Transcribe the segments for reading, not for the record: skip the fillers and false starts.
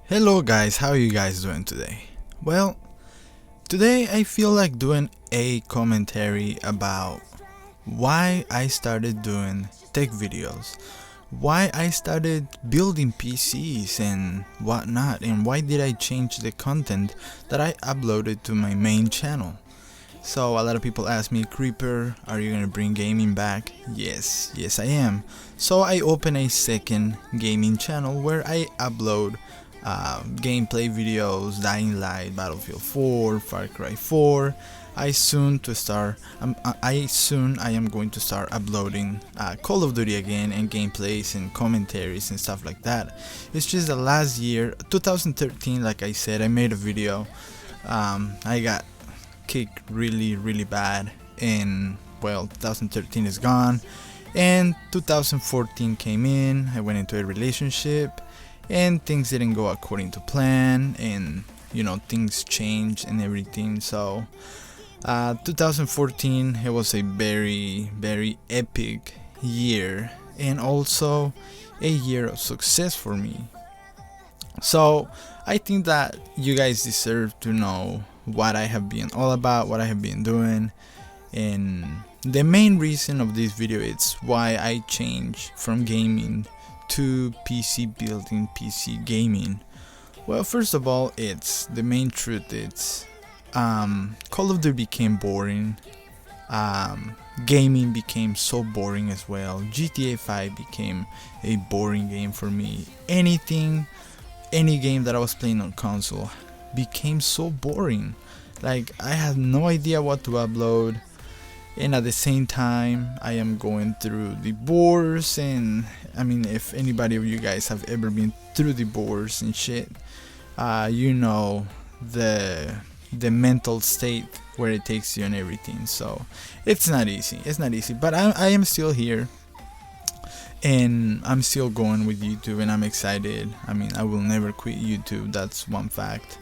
Hello guys, how are you guys doing today? Well, today I feel like doing a commentary about why I started doing tech videos, why I started building PCs and whatnot, and why did I change the content that I uploaded to my main channel. So a lot of people ask me, Creeper, are you gonna bring gaming back? Yes I am. So I open a second gaming channel where I upload gameplay videos, Dying Light, Battlefield 4, Far Cry 4. I soon I am going to start uploading Call of Duty again, and gameplays and commentaries and stuff like that. It's just the last year, 2013, like I said, I made a video. I got kicked really bad, and well, 2013 is gone, and 2014 came in. I went into a relationship and things didn't go according to plan, and things changed and everything. So 2014, it was a very epic year, and also a year of success for me. So I think that you guys deserve to know what I have been all about, what I have been doing, and the main reason of this video is why I changed from gaming to PC building, PC gaming. Well, first of all, it's the main truth. It's Call of Duty became boring. Gaming became so boring as well. GTA 5 became a boring game for me. Any game that I was playing on console became so boring. Like, I had no idea what to upload, and at the same time I am going through divorce. And I mean, if anybody of you guys have ever been through divorce and shit, the mental state where it takes you and everything. So it's not easy, but I am still here, and I'm still going with YouTube, and I'm excited. I mean, I will never quit YouTube, that's one fact.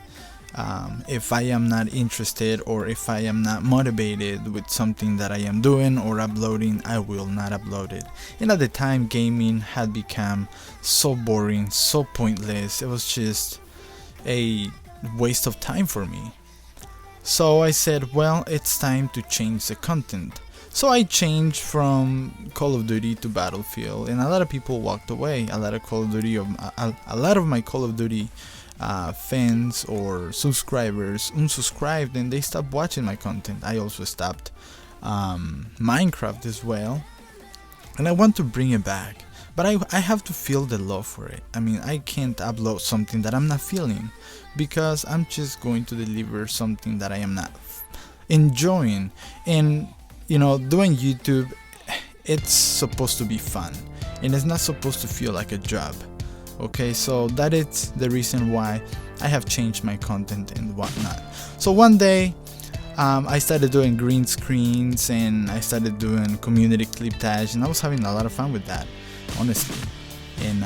If I am not interested, or if I am not motivated with something that I am doing or uploading, I will not upload it. And at the time, gaming had become so boring, so pointless. It was just a waste of time for me. So I said, well, it's time to change the content. So I changed from Call of Duty to Battlefield, and a lot of people walked away. A lot of my Call of Duty fans or subscribers unsubscribed, and they stopped watching my content. I also stopped Minecraft as well, and I want to bring it back, but I have to feel the love for it. I mean, I can't upload something that I'm not feeling, because I'm just going to deliver something that I am not enjoying. And doing YouTube, it's supposed to be fun, and it's not supposed to feel like a job. Okay, so that is the reason why I have changed my content and whatnot. So one day, I started doing green screens, and I started doing community clip tags, and I was having a lot of fun with that, honestly. And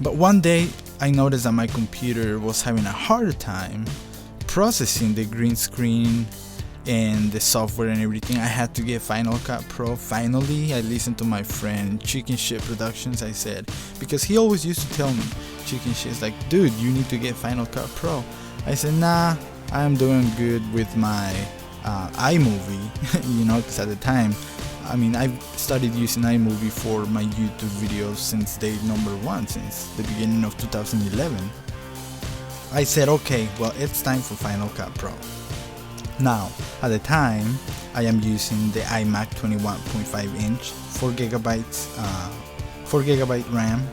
but one day I noticed that my computer was having a hard time processing the green screen and the software and everything. I had to get Final Cut Pro. Finally, I listened to my friend Chicken Shit Productions. I said, because he always used to tell me, Chicken Shit's like, dude, you need to get Final Cut Pro. I said, nah, I'm doing good with my iMovie, because at the time, I mean, I've started using iMovie for my YouTube videos since day number 1, since the beginning of 2011. I said, okay, well, it's time for Final Cut Pro. Now, at the time, I am using the iMac 21.5 inch, 4 gigabyte RAM,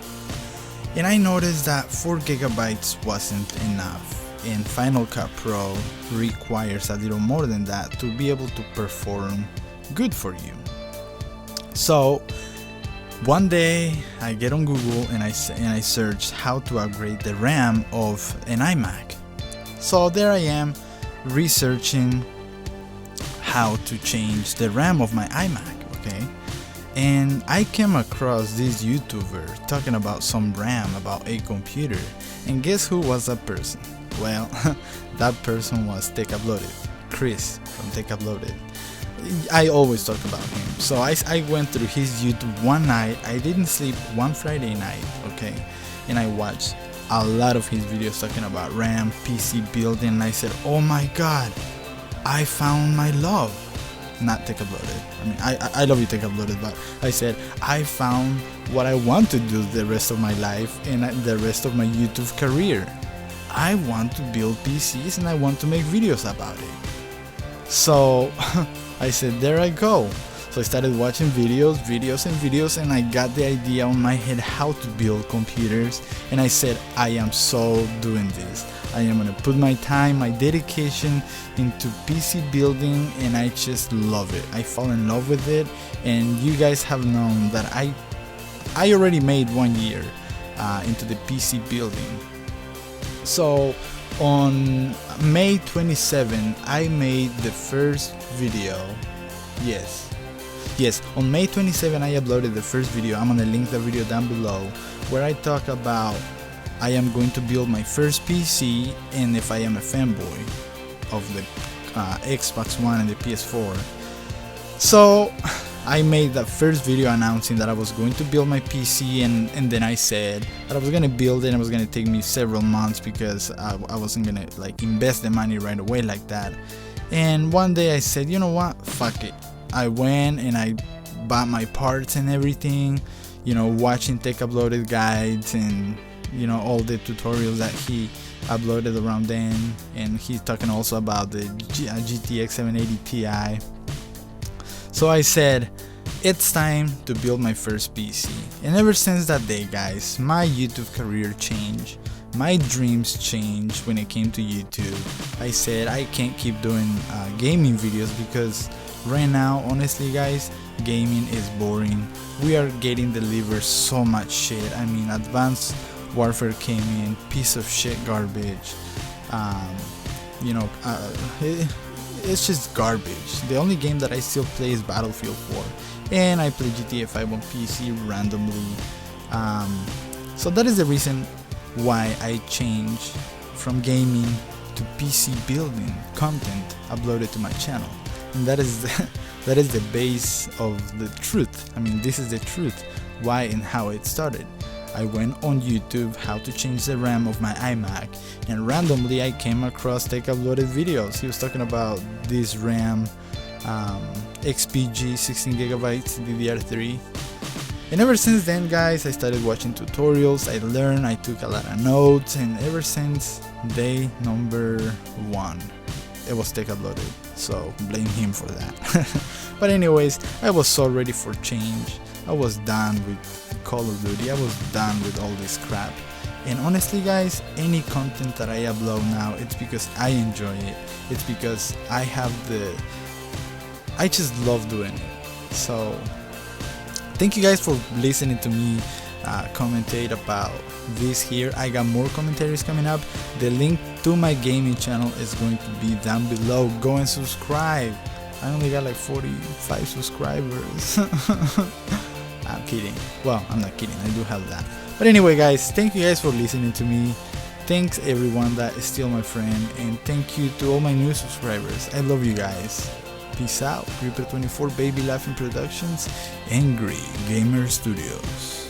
and I noticed that 4 gigabytes wasn't enough, and Final Cut Pro requires a little more than that to be able to perform good for you. So one day I get on Google, and I search how to upgrade the RAM of an iMac. So there I am, researching how to change the RAM of my iMac, okay? And I came across this YouTuber talking about some RAM about a computer, and guess who was that person? Well, that person was Tech Uploaded, Chris from Tech Uploaded. I always talk about him. So I went through his YouTube one night. I didn't sleep one Friday night, okay? And I watched a lot of his videos talking about RAM, PC building, and I said, oh my god, I found my love. Not Tech Uploaded. I mean, I love you, Tech Uploaded, but I said I found what I want to do the rest of my life and the rest of my YouTube career. I want to build PCs and I want to make videos about it. So I said, there I go. So I started watching videos, and I got the idea on my head how to build computers, and I said, I am so doing this. I am gonna put my time, my dedication into PC building, and I just love it. I fall in love with it, and you guys have known that I already made 1 year into the PC building. So on May 27, I made the first video. Yes, on May 27 I uploaded the first video. I'm gonna link the video down below, where I talk about I am going to build my first PC and if I am a fanboy of the Xbox One and the PS4. So I made that first video announcing that I was going to build my PC, and then I said that I was gonna build it and it was gonna take me several months because I wasn't gonna like invest the money right away like that. And one day I said, you know what, fuck it. I went and I bought my parts and everything, you know, watching Tech Uploaded guides and, you know, all the tutorials that he uploaded around then. And he's talking also about the GTX 780 Ti. So I said, it's time to build my first PC. And ever since that day, guys, my YouTube career changed. My dreams changed when it came to YouTube. I said I can't keep doing gaming videos because right now, honestly guys, gaming is boring. We are getting delivered so much shit. I mean, Advanced Warfare came in, piece of shit garbage. You know, it's just garbage. The only game that I still play is Battlefield 4, and I play GTA 5 on PC randomly. So that is the reason why I changed from gaming to PC building content uploaded to my channel. And that is the base of the truth. I mean, this is the truth, why and how it started. I went on YouTube how to change the RAM of my iMac, and randomly I came across Tech Uploaded videos. He was talking about this RAM XPG 16GB DDR3. And ever since then, guys, I started watching tutorials, I learned, I took a lot of notes, and ever since day number 1, it was Tech Uploaded, so blame him for that. But anyways, I was so ready for change. I was done with Call of Duty, I was done with all this crap. And honestly guys, any content that I upload now, it's because I enjoy it. It's because I just love doing it. So thank you guys for listening to me commentate about this here. I got more commentaries coming up. The link to my gaming channel is going to be down below. Go and subscribe. I only got like 45 subscribers. I'm kidding. Well, I'm not kidding, I do have that. But anyway guys, thank you guys for listening to me. Thanks everyone that is still my friend, and thank you to all my new subscribers. I love you guys. Peace out. Creeper24, Baby Laughing Productions, Angry Gamer Studios.